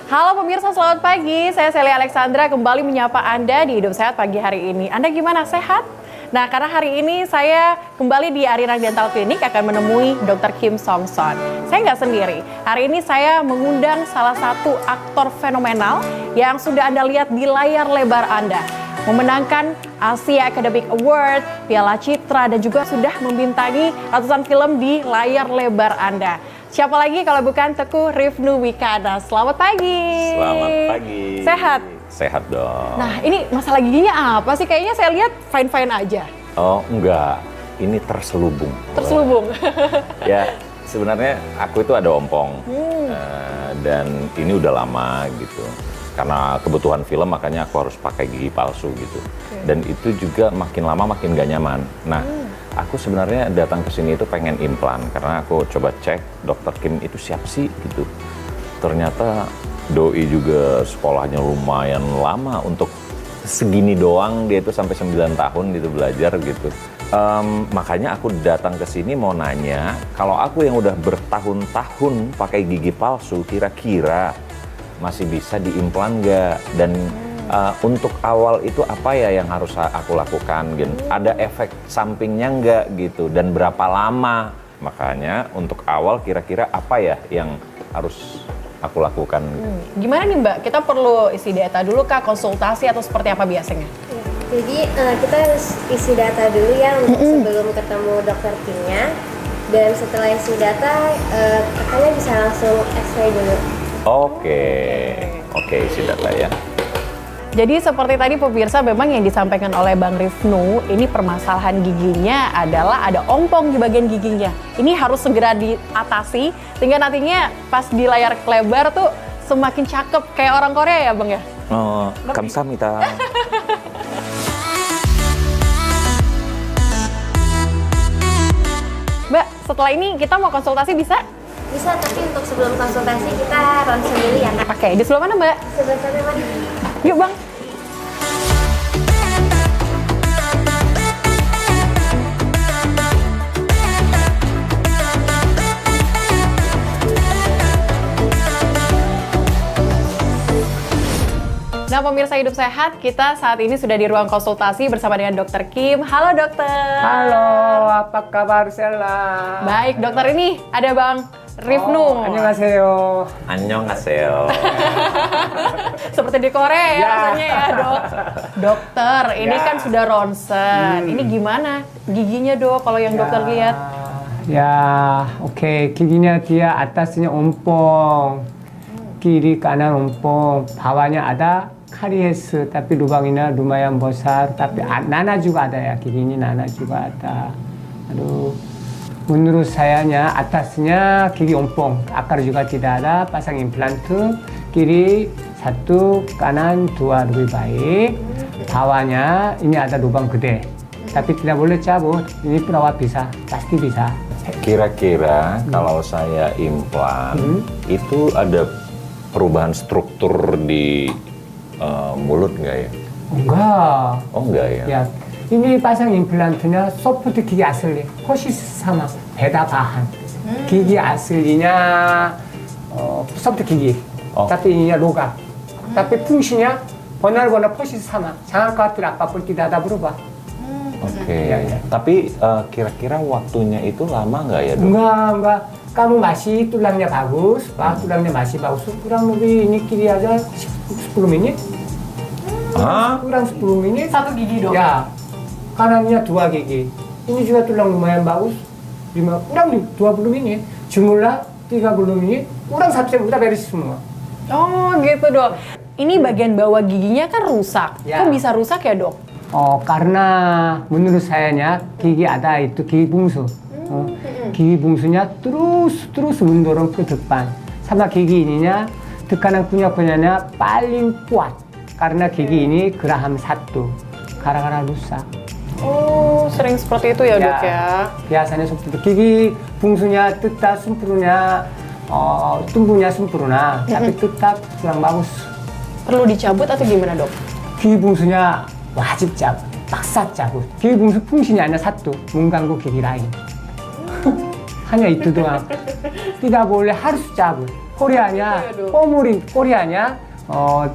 Halo pemirsa, selamat pagi. Saya Sally Alexandra kembali menyapa Anda di Hidup Sehat pagi hari ini. Anda gimana? Sehat? Nah, karena hari ini saya kembali di Arirang Dental Clinic akan menemui Dr. Kim Songson. Saya nggak sendiri. Hari ini saya mengundang salah satu aktor fenomenal yang sudah Anda lihat di layar lebar Anda. Memenangkan Asia Academic Award, Piala Citra, dan juga sudah membintangi ratusan film di layar lebar Anda. Siapa lagi kalau bukan Teguh Rifnu Wikana. Selamat pagi. Selamat pagi. Sehat? Sehat dong. Nah, ini masalah giginya apa sih? Kayaknya saya lihat fine-fine aja. Oh, enggak. Ini terselubung. Terselubung? Ya, sebenarnya aku itu ada ompong. Dan ini udah lama gitu. Karena kebutuhan film makanya aku harus pakai gigi palsu gitu. Dan itu juga makin lama makin gak nyaman. Nah, aku sebenarnya datang ke sini itu pengen implan karena aku coba cek dokter Kim itu siapa sih gitu. Ternyata doi juga sekolahnya lumayan lama untuk segini doang, dia itu sampai 9 tahun gitu belajar gitu. Makanya aku datang ke sini mau nanya, kalau aku yang udah bertahun-tahun pakai gigi palsu, kira-kira masih bisa diimplan nggak? Dan untuk awal itu apa ya yang harus aku lakukan gitu? Ada efek sampingnya nggak gitu? Dan berapa lama? Makanya untuk awal kira-kira apa ya yang harus aku lakukan? Gimana nih Mbak? Kita perlu isi data dulu kah? Konsultasi atau seperti apa biasanya? Ya, jadi kita harus isi data dulu ya untuk sebelum ketemu dokter Kimnya. Dan setelah isi data, kakaknya bisa langsung X-ray dulu. Oke, isi data ya. Jadi seperti tadi pemirsa, memang yang disampaikan oleh Bang Rifnu, ini permasalahan giginya adalah ada ompong di bagian giginya. Ini harus segera diatasi, sehingga nantinya pas di layar lebar tuh semakin cakep kayak orang Korea ya Bang ya? Oh, kamsahamnida. Mbak, setelah ini kita mau konsultasi bisa? Bisa, tapi untuk sebelum konsultasi kita ronsen dulu ya Kak. Oke, di sebelah mana Mbak? Sebelah sana mana? Yuk Bang. Nah pemirsa Hidup Sehat, kita saat ini sudah di ruang konsultasi bersama dengan Dr. Kim. Halo dokter. Halo, apa kabar Sella? Baik dokter, ini ada Bang Rifnu. 안녕하세요. Annyeonghaseyo. Seperti di Korea ya rasanya ya dok. Dokter, ini Ya. kan sudah ronsen. Ini gimana giginya dok kalau yang dokter lihat? Ya, oke. Giginya dia atasnya ompong, kiri kanan ompong, bawahnya ada karies, tapi lubangnya lumayan besar. Tapi nana juga ada ya, giginya nana juga ada. Aduh. Menurut sayanya atasnya gigi ompong, akar juga tidak ada, pasang implan트, kiri 1, kanan 2 lebih baik. Bawahnya ini ada lubang gede, tapi tidak boleh cabut, ini perawat bisa, pasti bisa. Kira-kira kalau saya implan, itu ada perubahan struktur di mulut nggak ya? Enggak, Oh enggak ya? ya. ini pasang 임플란트냐 소프트 기기 asli, 호시스 sama beda bahan. Gigi aslinya soft gigi, tapi ininya logam. Tapi fungsinya benar-benar persis sama. Jangan khawatir apapun tidak ada berubah. Oke. Ya. Tapi kira-kira waktunya itu lama nggak ya dok? Enggak. Kamu masih tulangnya bagus, tulangnya masih bagus. Kurang lebih ini kiri aja 10 menit. Hah? Kurang 10 menit. Satu gigi dok. Ya, kanannya 2 gigi. Ini juga tulang lumayan bagus. Kurang 20 menit. Jumlah 30 menit. Kurang 1 jam udah beres semua. Oh gitu dok. Ini bagian bawah giginya kan rusak. Ya. Kok bisa rusak ya dok? Karena menurut sayanya gigi ada itu gigi bungsu. Gigi bungsunya terus mendorong ke depan. Sama gigi ininya tekanan kunyah-kunyahnya paling kuat. Karena gigi ini geraham 1. Gara-gara rusak. Oh sering seperti itu ya dok ya? Biasanya seperti itu. Gigi bungsunya tetap sempurna, tumbuhnya sempurna, tapi tetap kurang bagus. Perlu dicabut atau gimana dok? gigi bungsunya wajib cabut, paksa cabut. gigi bungsu fungsinya hanya satu, mengganggu gigi lain. Hanya itu doang. Tidak boleh harus cabut. Koreanya Koreanya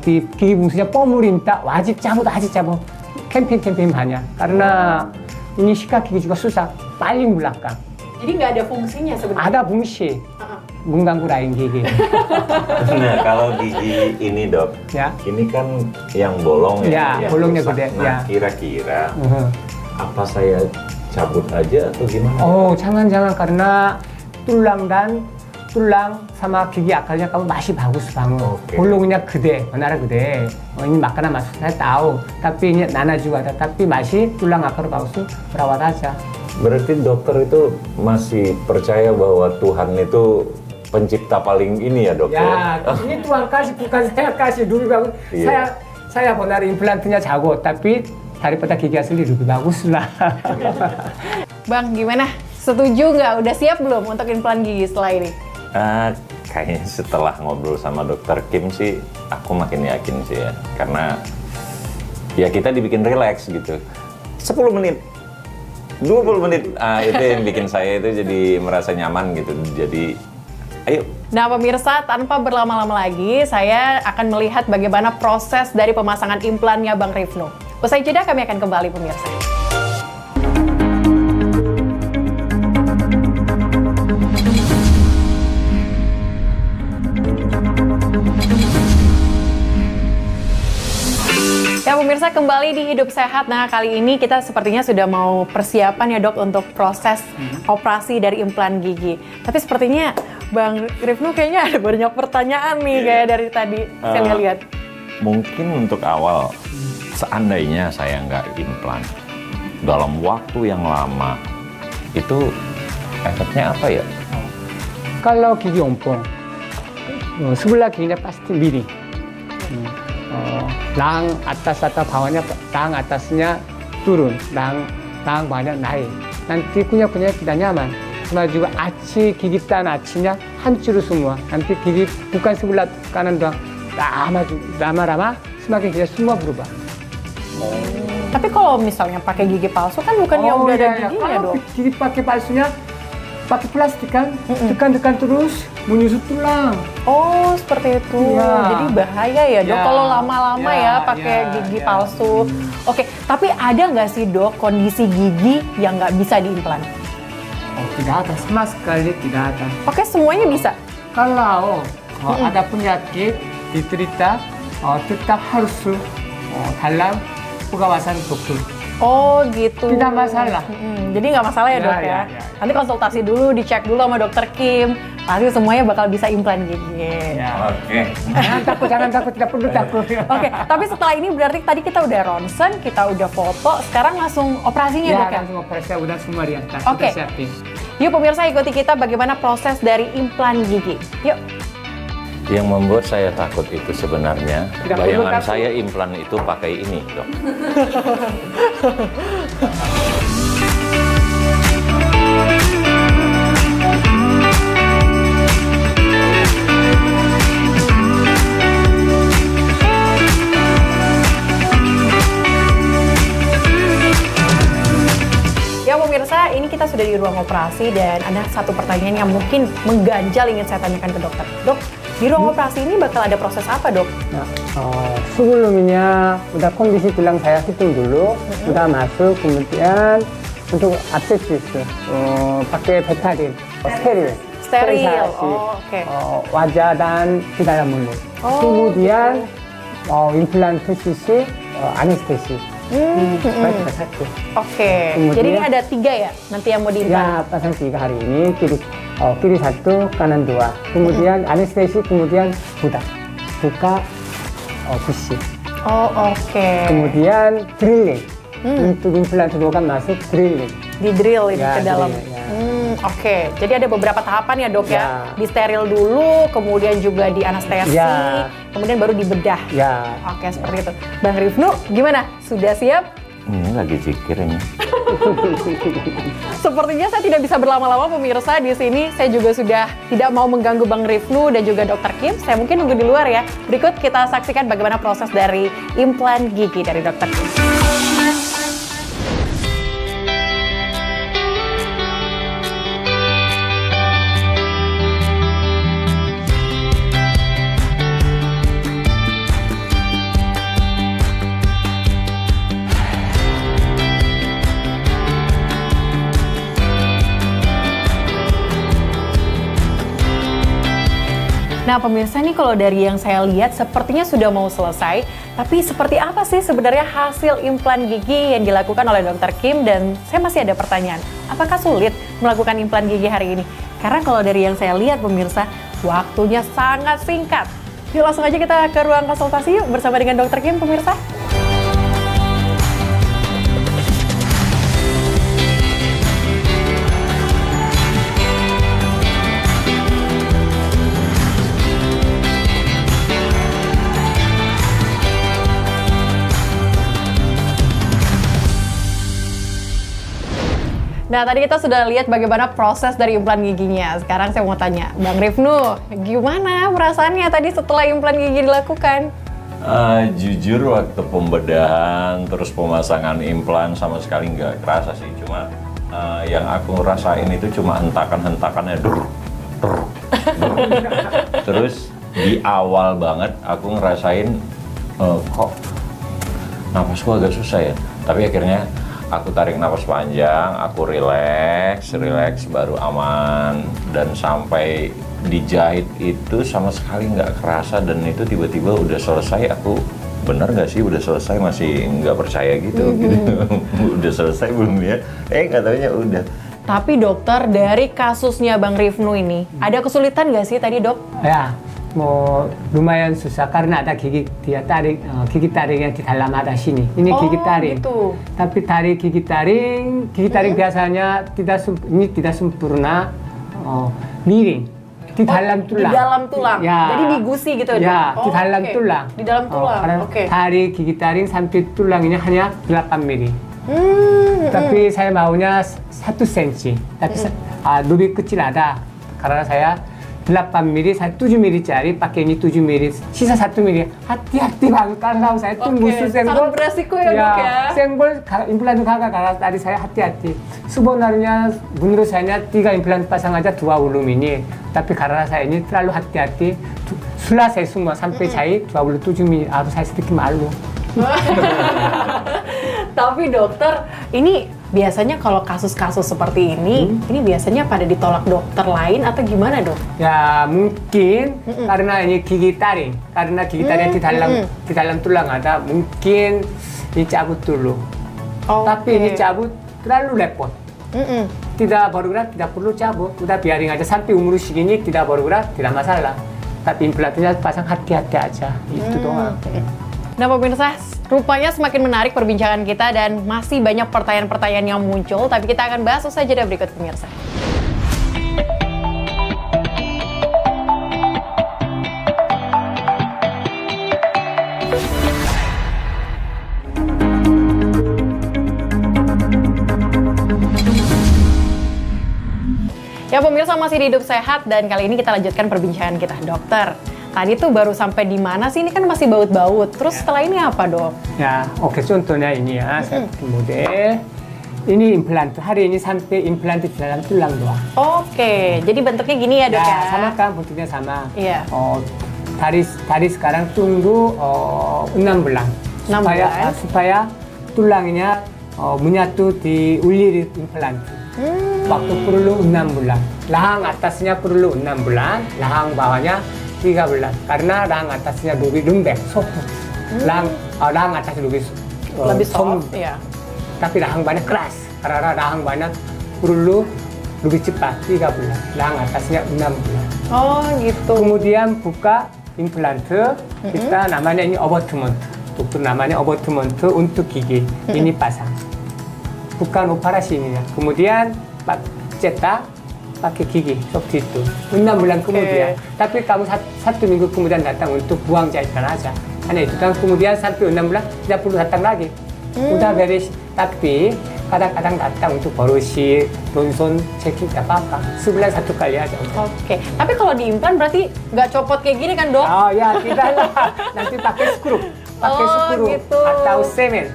di gigi bungsunya pemerintah wajib cabut 캠페인 banyak karena ini sikat gigi juga susah paling belakang Jadi nggak ada fungsinya sebenarnya. ada fungsi mengganggu lain gigi Nah, kalau gigi ini dok, ya ini kan yang bolong Ya, bolongnya rusak. gede, Nah, ya. kira-kira apa saya cabut aja atau gimana? jangan karena tulang sama gigi akarnya kamu masih bagus banget. Oke. bolongnya gede, benar gede. Ini makanan masuk saya tahu, tapi ini nana juga ada, tapi masih tulang akar bagus perawat aja. Berarti dokter itu masih percaya bahwa Tuhan itu pencipta paling ini ya dok? Ya, ini Tuhan kasih bukan saya kasih dulu bagus. Iya. Saya benar implantnya jago, tapi daripada gigi asli lebih bagus lah. Bang, gimana? Setuju nggak? Udah siap belum untuk implan gigi setelah ini? Kayaknya setelah ngobrol sama dokter Kim sih, aku makin yakin sih ya. Karena ya kita dibikin relax gitu. 10 menit, 20 menit, itu yang bikin saya itu jadi merasa nyaman gitu. Jadi, ayo. Nah pemirsa, tanpa berlama-lama lagi, saya akan melihat bagaimana proses dari pemasangan implannya Bang Rifnu. Usai jeda kami akan kembali pemirsa. Ya pemirsa, kembali di Hidup Sehat. Nah kali ini kita sepertinya sudah mau persiapan ya dok untuk proses operasi dari implan gigi. Tapi sepertinya Bang Rifnu kayaknya ada banyak pertanyaan nih kayak dari tadi saya lihat. Mungkin untuk awal, seandainya saya nggak implan, dalam waktu yang lama, itu efeknya apa ya? Kalau gigi ompong, sebelah giginya pasti miring. Rahang atas atau bawahnya, rahang atasnya turun, rahang bawahnya naik. Nanti kunyah-kunyah tidak nyaman. Sama juga gigi dan acinya hancur semua. Nanti gigi bukan sebelah kanan doang, lama-lama semakin gigi semua berubah. Tapi kalau misalnya pakai gigi palsu kan bukannya udah ada giginya Kalau dok? gigi pakai palsunya, pakai plastik kan, tekan-tekan terus menyusut tulang. Oh seperti itu. Iya. Jadi bahaya ya dok Ya. kalau lama-lama Ya, ya pakai ya, gigi ya. palsu. Oke, tapi ada nggak sih dok kondisi gigi yang nggak bisa diimplan? Tidak ada, sama sekali tidak ada. Oke, semuanya bisa. Kalau ada penyakit diterita, tetap harus dalam pengawasan dokter. Oh gitu. Tidak masalah. Jadi nggak masalah ya Ya, dok ya. ya. Nanti konsultasi dulu, dicek dulu sama dokter Kim. Pasti semuanya bakal bisa implan gigi. Ya. Oke. Jangan takut, tidak perlu takut. Oke, tapi setelah ini berarti tadi kita udah ronsen, kita udah foto, sekarang langsung operasinya Ya, dok ya? langsung operasi udah semua di atas, Oke. sudah siapin. Yuk pemirsa ikuti kita bagaimana proses dari implan gigi. Yuk. Yang membuat saya takut itu sebenarnya, Tidak perlu bayangan takut. saya implan itu pakai ini dok. Ya pemirsa, ini kita sudah di ruang operasi dan ada satu pertanyaan yang mungkin mengganjal ingin saya tanyakan ke dokter. Dok, di ruang operasi ini bakal ada proses apa dok? Nah, sebelumnya udah kondisi tulang saya hitung dulu, udah masuk, kemudian untuk absesis, pakai betarin, steril. Steril, sterilisasi, oh, oke. wajah dan di dalam mulut. Oh, kemudian implan posisi anestesi. Supaya tidak sakit. Oke, Kemudian- jadi ini ada 3 ya nanti yang mau diimplan? Ya, pasang 3 hari ini, kiri 1, kanan 2. Kemudian anestesi, kemudian buka busi. Oh oke, Kemudian drilling. Untuk implan kedua kan masuk drilling. di drill ini Ya, ke dalam. drill, ya. Oke, jadi ada beberapa tahapan ya dok ya? Ya. Di steril dulu, kemudian juga di anestesi, Ya. kemudian baru dibedah. Ya, Oke, seperti itu. Bang Rifnu, gimana? Sudah siap? Ini lagi pikir ini. Sepertinya saya tidak bisa berlama-lama pemirsa di sini. Saya juga sudah tidak mau mengganggu Bang Rifnu dan juga Dr. Kim. Saya mungkin nunggu di luar ya. Berikut kita saksikan bagaimana proses dari implan gigi dari Dr. Kim. Nah pemirsa nih kalau dari yang saya lihat sepertinya sudah mau selesai, tapi seperti apa sih sebenarnya hasil implan gigi yang dilakukan oleh Dr. Kim? Dan saya masih ada pertanyaan, apakah sulit melakukan implan gigi hari ini? Karena kalau dari yang saya lihat pemirsa, waktunya sangat singkat. Yuk langsung aja kita ke ruang konsultasi yuk bersama dengan Dr. Kim pemirsa. Nah, tadi kita sudah lihat bagaimana proses dari implan giginya. Sekarang saya mau tanya, Bang Rifnu, gimana perasaannya tadi setelah implan gigi dilakukan? Jujur waktu pembedahan terus pemasangan implan sama sekali nggak kerasa sih. Cuma yang aku rasain itu cuma hentakan-hentakannya dur. Terus di awal banget aku ngerasain kok napasku agak susah ya. Tapi akhirnya aku tarik napas panjang, aku relax baru aman, dan sampai dijahit itu sama sekali nggak kerasa, dan itu tiba-tiba udah selesai. Aku bener nggak sih udah selesai, masih nggak percaya gitu. Udah selesai belum ya? Nggak taunya udah. Tapi dokter, dari kasusnya Bang Rifnu ini, ada kesulitan nggak sih tadi dok? Ya, mau lumayan susah karena ada gigi dia tarik, gigi taringnya di dalam ada sini. Ini gigi taring. Gitu. Tapi tarik gigi taring biasanya ini tidak sempurna, miring di dalam tulang. Di dalam tulang. Ya. Jadi di gusi gitu Ya, dok? di dalam oke. tulang. Di dalam tulang. Karena Oke. tarik gigi taring sampai tulang ini hanya 8 mili. Tapi saya maunya 1 cm. Tapi lebih kecil ada. Karena saya 8mm, saya 7mm짜리 pakai ini 7mm, sisa 1mm. Hati-hati banget karena saya tuh musuh senggol. Sangat beresiko ya dok ya? Senggol implan kakak karena tadi saya hati-hati. Sebenarnya menurut saya 3 implan pasang aja 20mm. Tapi karena saya ini terlalu hati-hati, selesai semua sampai saya 27mm. Saya sedikit malu. Tapi dokter, ini biasanya kalau kasus-kasus seperti ini biasanya pada ditolak dokter lain atau gimana dok? Ya mungkin karena ini gigi taring, karena gigi taring di dalam tulang ada, mungkin ini cabut dulu. Tapi ini cabut terlalu repot. Tidak bergerak, tidak perlu cabut, udah biarin aja sampai umur segini tidak bergerak, tidak masalah. Tapi implantnya pasang hati-hati aja, itu doang. Nah pemirsa, rupanya semakin menarik perbincangan kita dan masih banyak pertanyaan-pertanyaan yang muncul, tapi kita akan bahas usai jeda berikut pemirsa. Ya pemirsa, masih di Hidup Sehat dan kali ini kita lanjutkan perbincangan kita. Dokter, tadi tuh baru sampai di mana sih? Ini kan masih baut-baut. Terus setelah ini apa dok? Ya, oke, contohnya ini ya, seperti model. Ini implan, hari ini sampai implan di dalam tulang doang. Oke, jadi bentuknya gini ya dok ya? Sama kan, bentuknya sama. Iya. Tadi sekarang tunggu 6 bulan. 6 bulan. Supaya tulangnya menyatu di ulir implan. Waktu perlu 6 bulan. Rahang atasnya perlu 6 bulan, rahang bawahnya 3 bulan. Karena rahang atasnya lebih lembek, soft. Rahang atas lebih soft, iya. Tapi rahang banyak keras. Karena rahang banyak perlu lebih cepat, 3 bulan. Rahang atasnya 6 bulan. Oh gitu. Kemudian buka implante, kita namanya ini abutment. Dokter namanya abutment untuk gigi. Ini pasang. Bukan operasi ini ya. Kemudian cetak pakai gigi seperti itu. 6 bulan kemudian. Tapi kamu 1 minggu kemudian datang untuk buang jahitan aja. Hanya itu. Dan kemudian sampai 6 bulan tidak perlu datang lagi. Udah beres. Tapi kadang-kadang datang untuk bersih, ronson, checking, apa-apa. Sebulan 1 kali aja. Oke. Tapi kalau diimplan berarti nggak copot kayak gini kan dok? Oh ya, tidak lah. Nanti pakai skru. Pakai skru gitu. atau semen.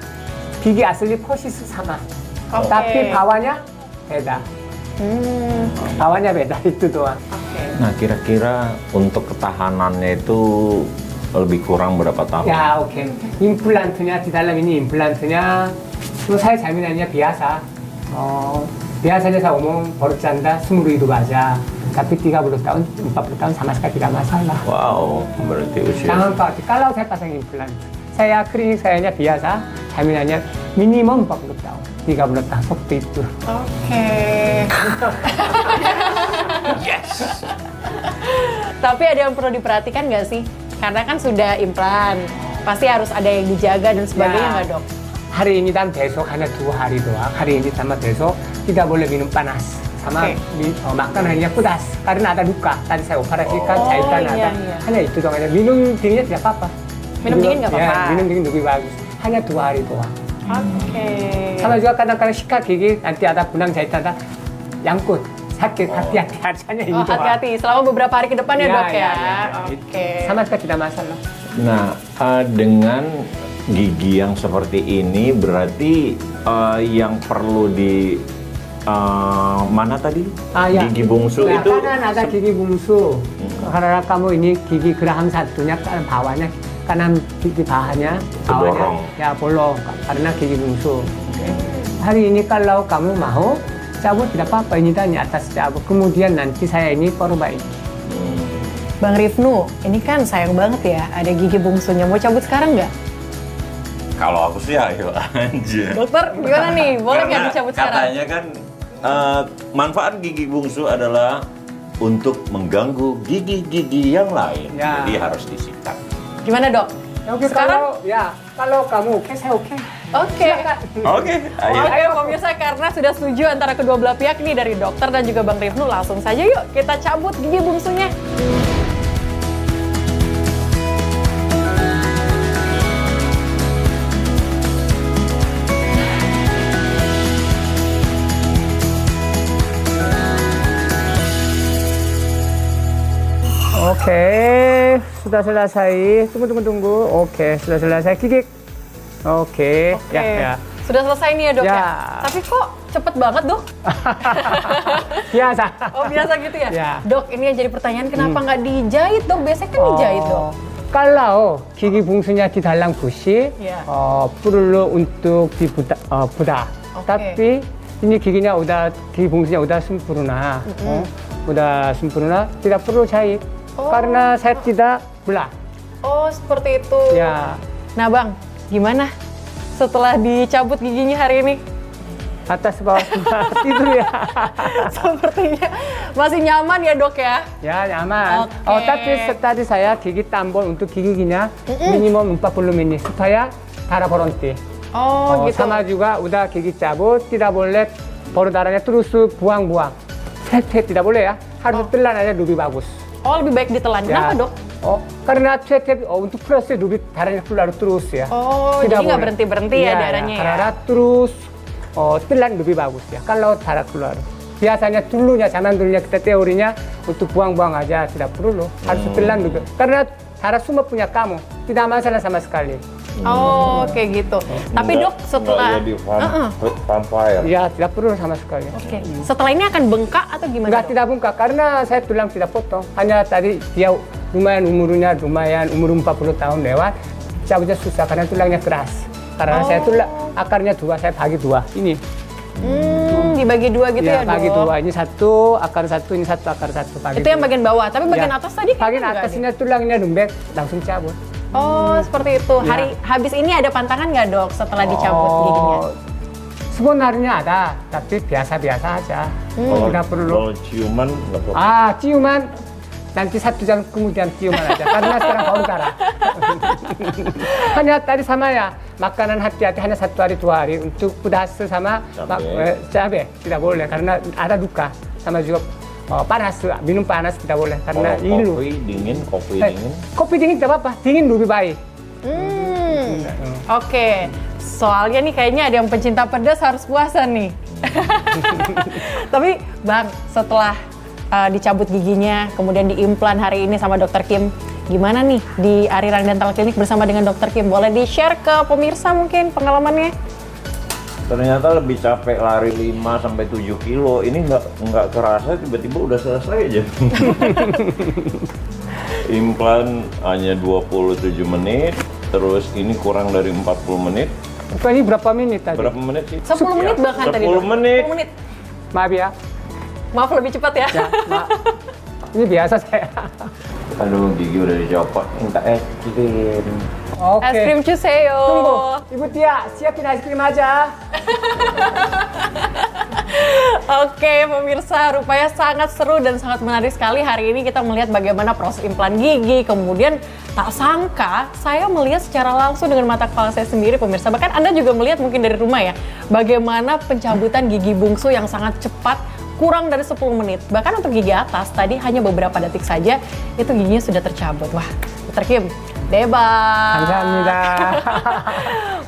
Gigi asli persis sama. Tapi bawahnya beda. Bawahnya beda, itu doang. Nah, kira-kira untuk ketahanannya itu lebih kurang berapa tahun? Ya, oke. Implantnya di dalam ini implantnya saya 자민anya biasa. biasanya saya omong baru 잔다 22 맞아. Tapi 30 tahun, 40 tahun sama sekali tidak masalah. Wow, berarti usia. Jangan khawatir. Kalau saya pasang implan, saya klinik sayanya biasa, jaminannya minimum 40 tahun, 30 tahun seperti itu. Oke. Yes. Tapi ada yang perlu diperhatikan nggak sih? Karena kan sudah implan, pasti harus ada yang dijaga dan sebagainya Ya. nggak dok? Hari ini dan besok hanya 2 hari doang. Hari ini sama besok tidak boleh minum panas. Sama Oke. makan hanya pedas karena ada duka. Tadi saya operasikan Oh, jahitan iya, ada. iya. Hanya itu doang aja. Minum dinginnya tidak apa-apa. Minum dingin nggak apa-apa? Ya, minum dingin lebih bagus. Hanya 2 hari doang. Oke. Sama juga kadang-kadang sikat gigi nanti ada benang jahitan ada nyangkut. Sakit, hati-hati harganya ini Oh, doang. hati-hati selama beberapa hari ke depan ya, dok ya. Itu. Oke. Sama sekali tidak masalah. Nah, dengan gigi yang seperti ini berarti yang perlu di mana tadi? Ya. Gigi bungsu Ya, itu kanan ada gigi bungsu. Karena kamu ini gigi geraham satunya kan bawahnya kanan gigi bawahnya Keborong. ya bolong karena gigi bungsu. Hari ini kalau kamu mau cabut tidak apa-apa, ini tanya atas cabut. Kemudian nanti saya ini perbaiki. Bang Rifnu, ini kan sayang banget ya ada gigi bungsunya. Mau cabut sekarang nggak? kalau aku sih ayo aja. Dokter gimana nih? Boleh nggak Karena dicabut sekarang? katanya kan manfaat gigi bungsu adalah untuk mengganggu gigi-gigi yang lain. Ya. Jadi harus disikat. Gimana dok? Ya, oke, Sekarang? kalau kamu oke, saya oke. Oke. Oke, ayo. Oke pemirsa, karena sudah setuju antara kedua belah pihak nih dari dokter dan juga Bang Rifnu, langsung saja yuk kita cabut gigi bungsunya. Oke, sudah selesai. Tunggu. Oke, sudah selesai. Gigit. Oke, Oke. ya. Sudah selesai nih ya dok ya. Ya. Tapi kok cepet banget dok? Biasa. Oh biasa gitu ya? Ya. Dok ini yang jadi pertanyaan kenapa nggak dijahit dok? Biasanya kan dijahit dok. Kalau gigi bungsunya di dalam gusi, Ya. perlu untuk dibuda. Oke. Tapi ini gigi bungsunya udah sempurna. Udah sempurna, tidak perlu jahit. Oh. Karena saya tidak belah. Oh seperti itu. Ya, Nah bang, gimana setelah dicabut giginya hari ini? atas bawah tidur ya. Sepertinya masih nyaman ya dok ya? Ya, nyaman. Oke. Tapi tadi saya gigi tambol untuk giginya minimum 40 menit supaya darah berhenti. Oh gitu. Sama juga udah gigi cabut, tidak boleh darahnya terus buang-buang. Tidak boleh ya, harus telan aja lebih bagus. Oh lebih baik ditelan. Kenapa dok? Karena untuk proses lebih darahnya keluar terus ya. Oh Tidak jadi nggak boleh. berhenti-berhenti ya darahnya ya? Karena terus telan lebih bagus ya, kalau darah keluar. Biasanya zaman dulunya kita teorinya untuk buang-buang aja, tidak perlu. Harus telan dulu. Karena darah semua punya kamu, tidak masalah sama sekali. Oh kayak gitu. Tapi dok setelah jadi vampire. Ya, tidak perlu sama sekali. Oke. Setelah ini akan bengkak atau gimana? Enggak, dok? tidak bengkak karena saya tulang tidak potong. Hanya tadi dia umur 40 tahun lewat. Cabutnya susah karena tulangnya keras. Karena saya akarnya 2, saya bagi 2. Ini. Dibagi 2 gitu ya, bagi dok? 2. Ini 1, akar 1, ini 1, akar 1. Itu yang bagian bawah. Tapi bagian atas tadi kayaknya Bagian nggak ada. atasnya tulangnya lembek, langsung cabut. Oh seperti itu. Ya. Habis ini ada pantangan nggak dok setelah dicabut giginya? Sebenarnya ada, tapi biasa-biasa aja. Tidak perlu. Kalau ciuman nggak apa-apa. Ciuman. Nanti 1 jam kemudian ciuman aja, karena sekarang bau darah. Hanya tadi sama ya, makanan hati-hati hanya 1 hari 2 hari untuk pedas sama cabai tidak boleh karena ada duka, sama juga panas, minum panas tidak boleh karena ilu. Kopi dingin tidak apa-apa, dingin lebih baik. Oke. Soalnya nih kayaknya ada yang pencinta pedas harus puasa nih. Tapi bang, setelah dicabut giginya, kemudian diimplan hari ini sama Dokter Kim, gimana nih di Arirang Dental Clinic bersama dengan Dokter Kim? Boleh di-share ke pemirsa mungkin pengalamannya? Ternyata lebih capek lari 5-7 kilo. Ini nggak kerasa tiba-tiba udah selesai aja. Implan hanya 27 menit, terus ini kurang dari 40 menit. Ini berapa menit tadi? Berapa menit sih? 10 menit bahkan tadi. 10 menit. 10 menit. Maaf ya. Maaf lebih cepat ya. Ya, Mak. Ini biasa saya. Aduh, gigi udah dicopot, minta es krim. Oke. Es krim Cuseo. Tunggu, Ibu Tia, siapin es krim aja. Oke pemirsa, rupanya sangat seru dan sangat menarik sekali. Hari ini kita melihat bagaimana proses implan gigi. Kemudian tak sangka saya melihat secara langsung dengan mata kepala saya sendiri pemirsa. Bahkan Anda juga melihat mungkin dari rumah ya, bagaimana pencabutan gigi bungsu yang sangat cepat, kurang dari 10 menit. Bahkan untuk gigi atas tadi hanya beberapa detik saja itu giginya sudah tercabut. Wah, Dr. Kim, bebas. 감사합니다.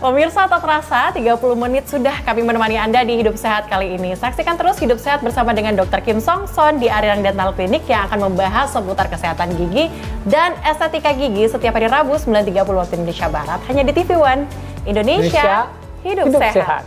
Pemirsa, tak terasa 30 menit sudah kami menemani Anda di Hidup Sehat kali ini. Saksikan terus Hidup Sehat bersama dengan Dr. Kim Song Son di Arirang Dental Clinic yang akan membahas seputar kesehatan gigi dan estetika gigi setiap hari Rabu 9.30 waktu Indonesia Barat hanya di TV One Indonesia. Hidup Sehat.